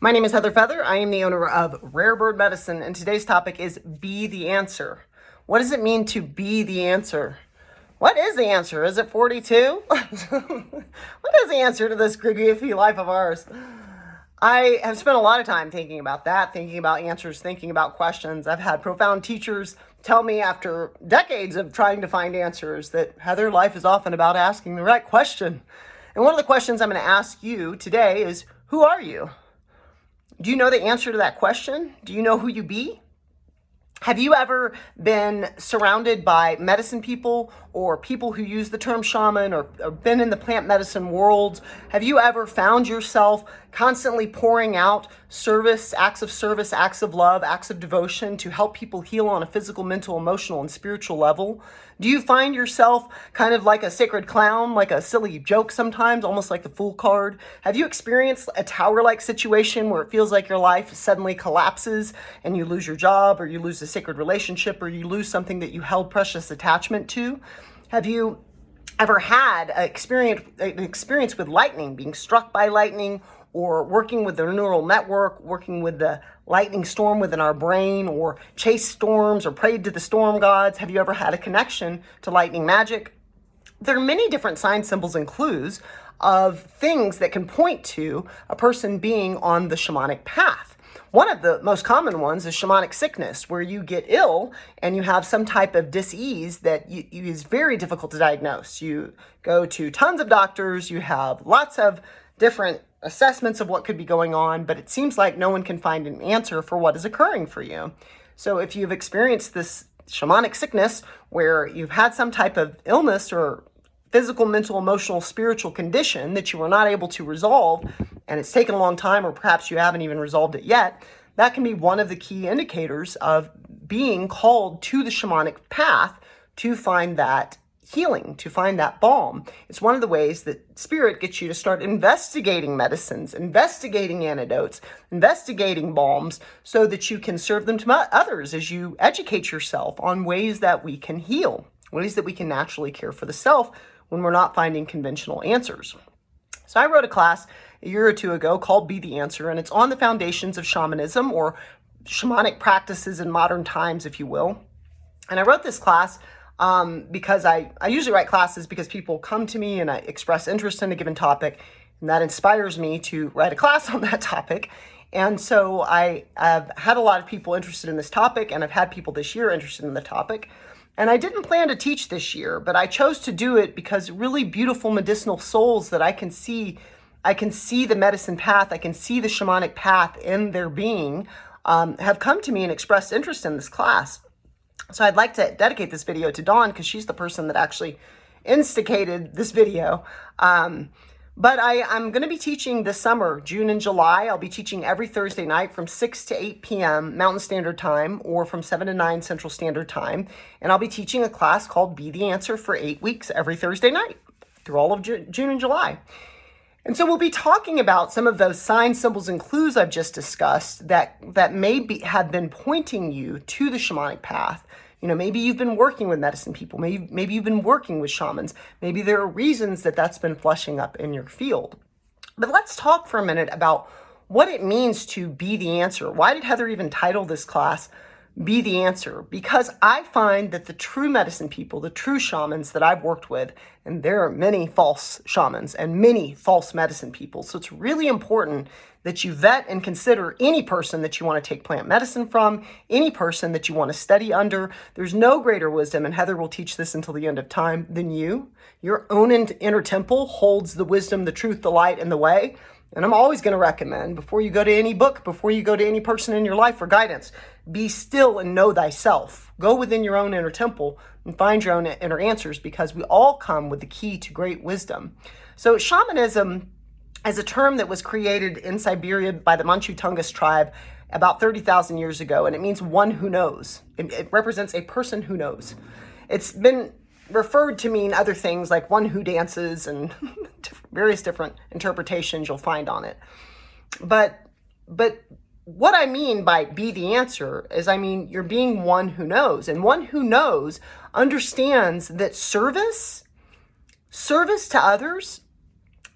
My name is Heather Feather. I am the owner of Rare Bird Medicine, and today's topic is Be the Answer. What does it mean to be the answer? What is the answer? Is it 42? What is the answer to this goofy life of ours? I have spent a lot of time thinking about that, thinking about answers, thinking about questions. I've had profound teachers tell me after decades of trying to find answers that, Heather, life is often about asking the right question. And one of the questions I'm going to ask you today is, who are you? Do you know the answer to that question? Do you know who you be? Have you ever been surrounded by medicine people or people who use the term shaman or been in the plant medicine world? Have you ever found yourself constantly pouring out service, acts of love, acts of devotion to help people heal on a physical, mental, emotional, and spiritual level? Do you find yourself kind of like a sacred clown, like a silly joke sometimes, almost like the Fool card? Have you experienced a tower-like situation where it feels like your life suddenly collapses and you lose your job or you lose a sacred relationship or you lose something that you held precious attachment to? Have you ever had an experience with lightning, being struck by lightning, or working with the neural network, working with the lightning storm within our brain, or chased storms or prayed to the storm gods? Have you ever had a connection to lightning magic? There are many different signs, symbols, and clues of things that can point to a person being on the shamanic path. One of the most common ones is shamanic sickness, where you get ill and you have some type of dis-ease that is very difficult to diagnose. You go to tons of doctors, you have lots of different assessments of what could be going on, but it seems like no one can find an answer for what is occurring for you. So if you've experienced this shamanic sickness where you've had some type of illness or physical, mental, emotional, spiritual condition that you were not able to resolve, and it's taken a long time, or perhaps you haven't even resolved it yet, that can be one of the key indicators of being called to the shamanic path to find that healing, to find that balm. It's one of the ways that spirit gets you to start investigating medicines, investigating antidotes, investigating balms, so that you can serve them to others as you educate yourself on ways that we can heal, ways that we can naturally care for the self when we're not finding conventional answers. So I wrote a class a year or two ago called Be the Answer, and it's on the foundations of shamanism, or shamanic practices in modern times, if you will. And I wrote this class because I usually write classes because people come to me and I express interest in a given topic, and that inspires me to write a class on that topic. And so I've had a lot of people interested in this topic, and I've had people this year interested in the topic. And I didn't plan to teach this year, but I chose to do it because really beautiful medicinal souls that I can see the medicine path, I can see the shamanic path in their being, have come to me and expressed interest in this class. So I'd like to dedicate this video to Dawn, because she's the person that actually instigated this video. But I'm going to be teaching this summer, June and July. I'll be teaching every Thursday night from 6 to 8 p.m. Mountain Standard Time, or from 7 to 9 Central Standard Time. And I'll be teaching a class called Be the Answer for 8 weeks every Thursday night through all of June and July. And so we'll be talking about some of those signs, symbols, and clues I've just discussed that have been pointing you to the shamanic path. You know, maybe you've been working with medicine people. Maybe you've been working with shamans. Maybe there are reasons that that's been flushing up in your field. But let's talk for a minute about what it means to be the answer. Why did Heather even title this class Be the Answer? Because I find that the true medicine people, the true shamans that I've worked with, and there are many false shamans and many false medicine people. So it's really important that you vet and consider any person that you want to take plant medicine from, any person that you want to study under. There's no greater wisdom, and Heather will teach this until the end of time, than you. Your own inner temple holds the wisdom, the truth, the light, and the way. And I'm always going to recommend, before you go to any book, before you go to any person in your life for guidance, be still and know thyself. Go within your own inner temple and find your own inner answers, because we all come with the key to great wisdom. So shamanism is a term that was created in Siberia by the Manchu Tungus tribe about 30,000 years ago, and it means one who knows. It represents a person who knows. It's been referred to mean other things like one who dances, and various different interpretations you'll find on it. But what I mean by be the answer is, I mean, you're being one who knows, and one who knows understands that service to others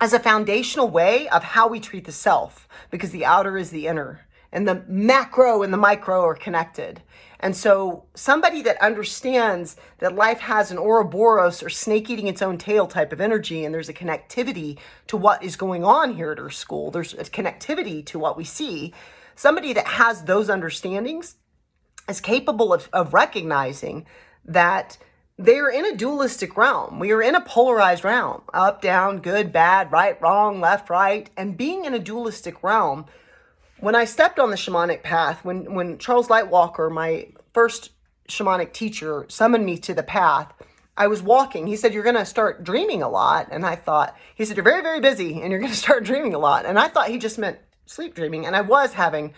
as a foundational way of how we treat the self, because the outer is the inner, and the macro and the micro are connected. And so somebody that understands that life has an Ouroboros, or snake eating its own tail type of energy, and there's a connectivity to what is going on here at our school, there's a connectivity to what we see, somebody that has those understandings is capable of recognizing that they're in a dualistic realm. We are in a polarized realm, up, down, good, bad, right, wrong, left, right. And being in a dualistic realm, when I stepped on the shamanic path, when Charles Lightwalker, my first shamanic teacher, summoned me to the path, I was walking. He said, you're going to start dreaming a lot. And I thought, he said, you're very, very busy and you're going to start dreaming a lot. And I thought he just meant sleep dreaming. And I was having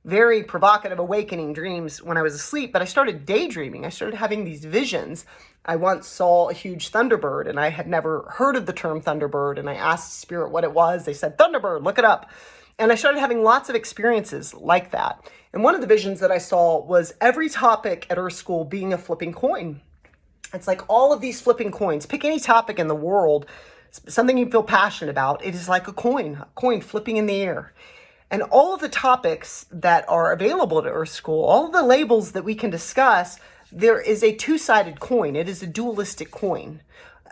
very provocative awakening dreams when I was asleep, but I started daydreaming. I started having these visions. I once saw a huge thunderbird, and I had never heard of the term thunderbird, and I asked Spirit what it was. They said, thunderbird, look it up. And I started having lots of experiences like that. And one of the visions that I saw was every topic at our school being a flipping coin. It's like all of these flipping coins. Pick any topic in the world, something you feel passionate about. It is like a coin flipping in the air. And all of the topics that are available at our school, all of the labels that we can discuss, there is a two-sided coin. It is a dualistic coin.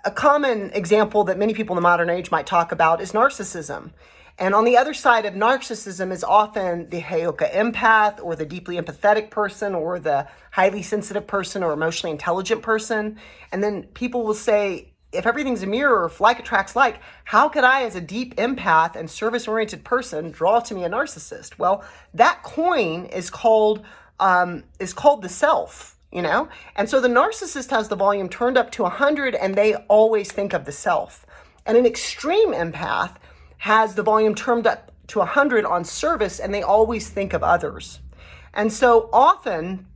A common example that many people in the modern age might talk about is narcissism. And on the other side of narcissism is often the Heyoka empath, or the deeply empathetic person, or the highly sensitive person, or emotionally intelligent person. And then people will say, if everything's a mirror, if like attracts like, how could I, as a deep empath and service-oriented person, draw to me a narcissist? Well, that coin is called the self, you know? And so the narcissist has the volume turned up to 100, and they always think of the self. And an extreme empath has the volume turned up to 100 on service, and they always think of others. And so often,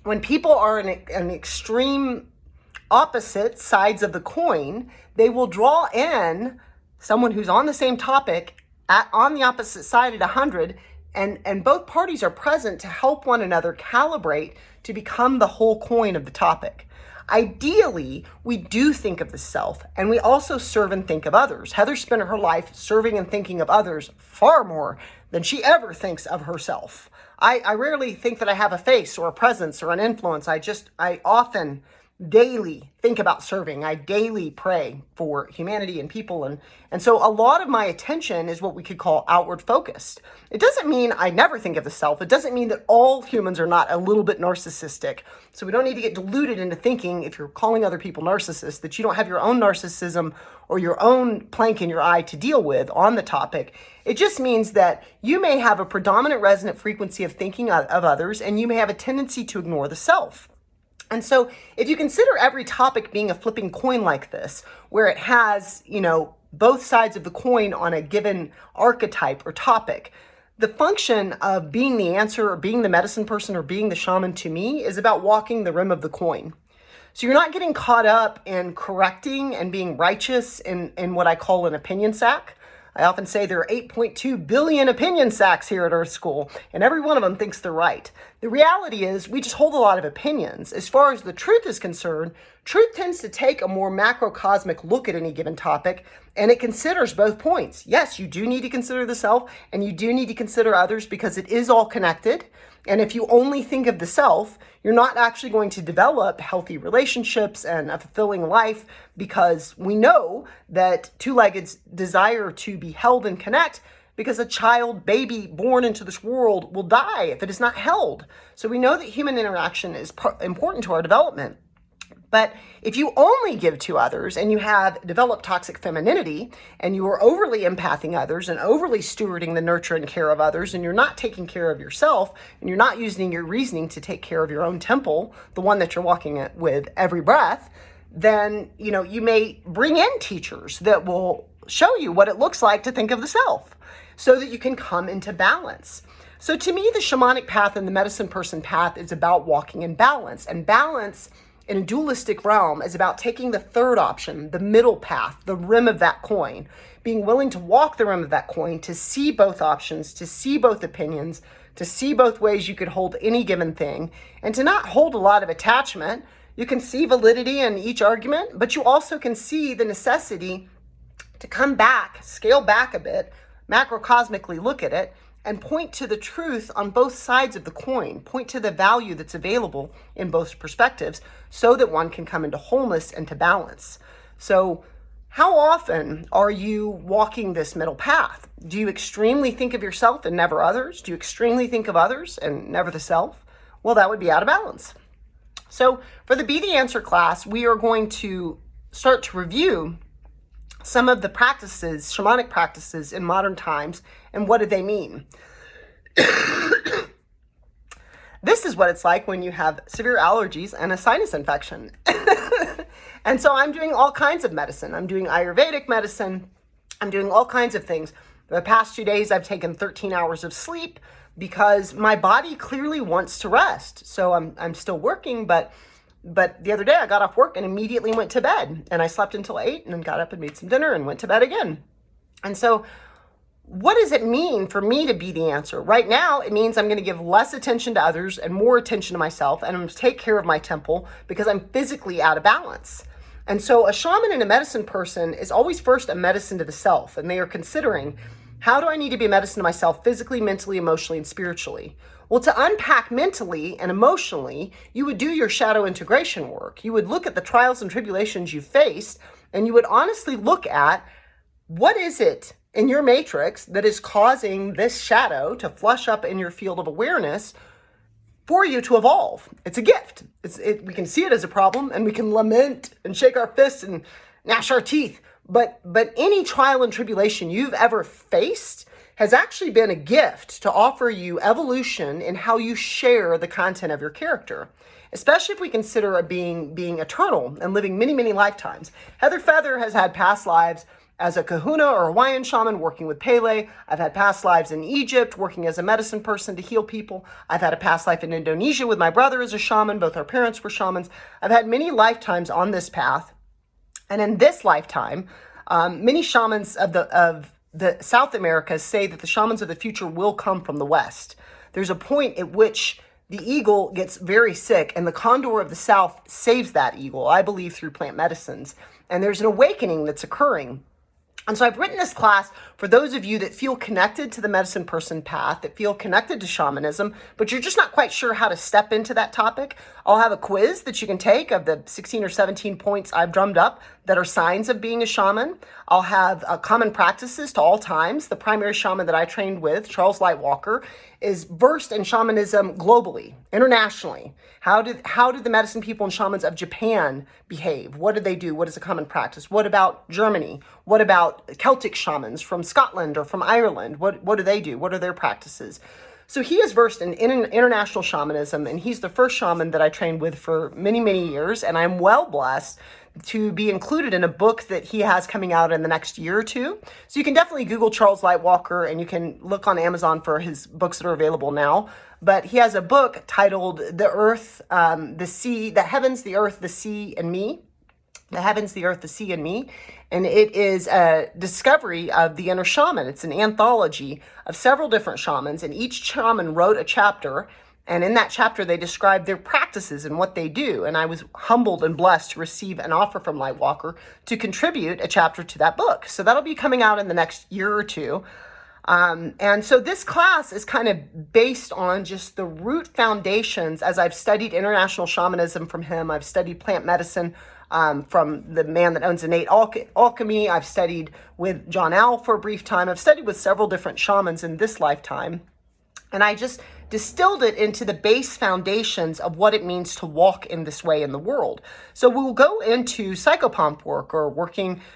when people are in an extreme opposite sides of the coin, they will draw in someone who's on the same topic on the opposite side at 100, and both parties are present to help one another calibrate to become the whole coin of the topic. Ideally, we do think of the self, and we also serve and think of others. Heather spent her life serving and thinking of others far more than she ever thinks of herself. I rarely think that I have a face or a presence or an influence. I often daily think about serving. I daily pray for humanity and people. And so a lot of my attention is what we could call outward focused. It doesn't mean I never think of the self. It doesn't mean that all humans are not a little bit narcissistic. So we don't need to get deluded into thinking, if you're calling other people narcissists, that you don't have your own narcissism or your own plank in your eye to deal with on the topic. It just means that you may have a predominant resonant frequency of thinking of others, and you may have a tendency to ignore the self. And so if you consider every topic being a flipping coin like this, where it has, both sides of the coin on a given archetype or topic, the function of being the answer, or being the medicine person, or being the shaman, to me, is about walking the rim of the coin. So you're not getting caught up in correcting and being righteous in what I call an opinion sack. I often say there are 8.2 billion opinion sacks here at Earth School, and every one of them thinks they're right. The reality is we just hold a lot of opinions. As far as the truth is concerned, truth tends to take a more macrocosmic look at any given topic, and it considers both points. Yes, you do need to consider the self, and you do need to consider others, because it is all connected. And if you only think of the self, you're not actually going to develop healthy relationships and a fulfilling life, because we know that two-leggeds desire to be held and connect, because a child, baby born into this world will die if it is not held. So we know that human interaction is important to our development. But if you only give to others, and you have developed toxic femininity, and you are overly empathing others and overly stewarding the nurture and care of others, and you're not taking care of yourself, and you're not using your reasoning to take care of your own temple, the one that you're walking with every breath, then you may bring in teachers that will show you what it looks like to think of the self, so that you can come into balance. So to me, the shamanic path and the medicine person path is about walking in balance. And balance in a dualistic realm is about taking the third option, the middle path, the rim of that coin, being willing to walk the rim of that coin, to see both options, to see both opinions, to see both ways you could hold any given thing, and to not hold a lot of attachment. You can see validity in each argument, but you also can see the necessity to come back, scale back a bit, macrocosmically look at it, and point to the truth on both sides of the coin, point to the value that's available in both perspectives so that one can come into wholeness and to balance. So how often are you walking this middle path? Do you extremely think of yourself and never others? Do you extremely think of others and never the self? Well, that would be out of balance. So for the Be the Answer class, we are going to start to review some of the practices, shamanic practices in modern times, and what do they mean? This is what it's like when you have severe allergies and a sinus infection. And so I'm doing all kinds of medicine. I'm doing Ayurvedic medicine. I'm doing all kinds of things. The past 2 days, I've taken 13 hours of sleep because my body clearly wants to rest. So I'm still working, but the other day I got off work and immediately went to bed, and I slept until 8 and then got up and made some dinner and went to bed again. And so what does it mean for me to be the answer? Right now, it means I'm going to give less attention to others and more attention to myself, and I'm going to take care of my temple because I'm physically out of balance. And so a shaman and a medicine person is always first a medicine to the self, and they are considering, how do I need to be a medicine to myself physically, mentally, emotionally, and spiritually? Well, to unpack mentally and emotionally, you would do your shadow integration work. You would look at the trials and tribulations you faced, and you would honestly look at, what is it in your matrix that is causing this shadow to flush up in your field of awareness for you to evolve? It's a gift. We can see it as a problem, and we can lament and shake our fists and gnash our teeth. But any trial and tribulation you've ever faced has actually been a gift to offer you evolution in how you share the content of your character, especially if we consider a being eternal and living many, many lifetimes. Heather Feather has had past lives as a kahuna or Hawaiian shaman working with Pele. I've had past lives in Egypt working as a medicine person to heal people. I've had a past life in Indonesia with my brother as a shaman. Both our parents were shamans. I've had many lifetimes on this path. And in this lifetime, many shamans of the South America say that the shamans of the future will come from the West. There's a point at which the eagle gets very sick and the condor of the South saves that eagle, I believe, through plant medicines. And there's an awakening that's occurring. And so I've written this class for those of you that feel connected to the medicine person path, that feel connected to shamanism, but you're just not quite sure how to step into that topic. I'll have a quiz that you can take of the 16 or 17 points I've drummed up that are signs of being a shaman. I'll have common practices to all times. The primary shaman that I trained with, Charles Lightwalker, is versed in shamanism globally, internationally. How did the medicine people and shamans of Japan behave? What did they do? What is a common practice? What about Germany? What about Celtic shamans from Scotland or from Ireland? What do they do? What are their practices? So he is versed in international shamanism, and he's the first shaman that I trained with for many, many years, and I'm well blessed to be included in a book that he has coming out in the next year or two. So you can definitely Google Charles Lightwalker, and you can look on Amazon for his books that are available now. But he has a book titled The Earth, the Sea, the Heavens, the Earth, the Sea, and Me. The Heavens, the Earth, the Sea, and Me. And it is a discovery of the inner shaman. It's an anthology of several different shamans, and each shaman wrote a chapter. And in that chapter, they describe their practices and what they do. And I was humbled and blessed to receive an offer from Lightwalker to contribute a chapter to that book. So that'll be coming out in the next year or two. And so this class is kind of based on just the root foundations. As I've studied international shamanism from him, I've studied plant medicine from the man that owns Innate Alchemy. I've studied with John Al for a brief time. I've studied with several different shamans in this lifetime. And I just distilled it into the base foundations of what it means to walk in this way in the world. So we'll go into psychopomp work, or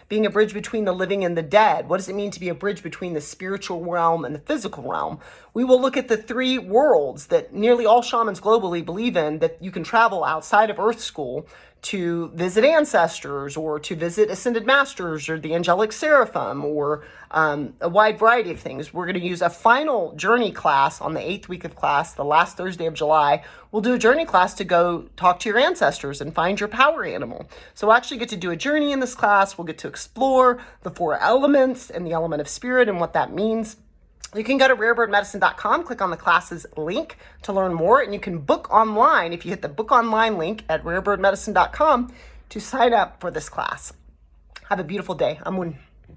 being a bridge between the living and the dead. What does it mean to be a bridge between the spiritual realm and the physical realm? We will look at the three worlds that nearly all shamans globally believe in, that you can travel outside of Earth School to visit ancestors, or to visit ascended masters, or the angelic seraphim, or a wide variety of things. We're going to use a final journey class on the 8th week of class, the last Thursday of July. We'll do a journey class to go talk to your ancestors and find your power animal. So we'll actually get to do a journey in this class. We'll get to explore the 4 elements and the element of spirit and what that means. You can go to rarebirdmedicine.com, click on the classes link to learn more, and you can book online if you hit the book online link at rarebirdmedicine.com to sign up for this class. Have a beautiful day. I'm Moon.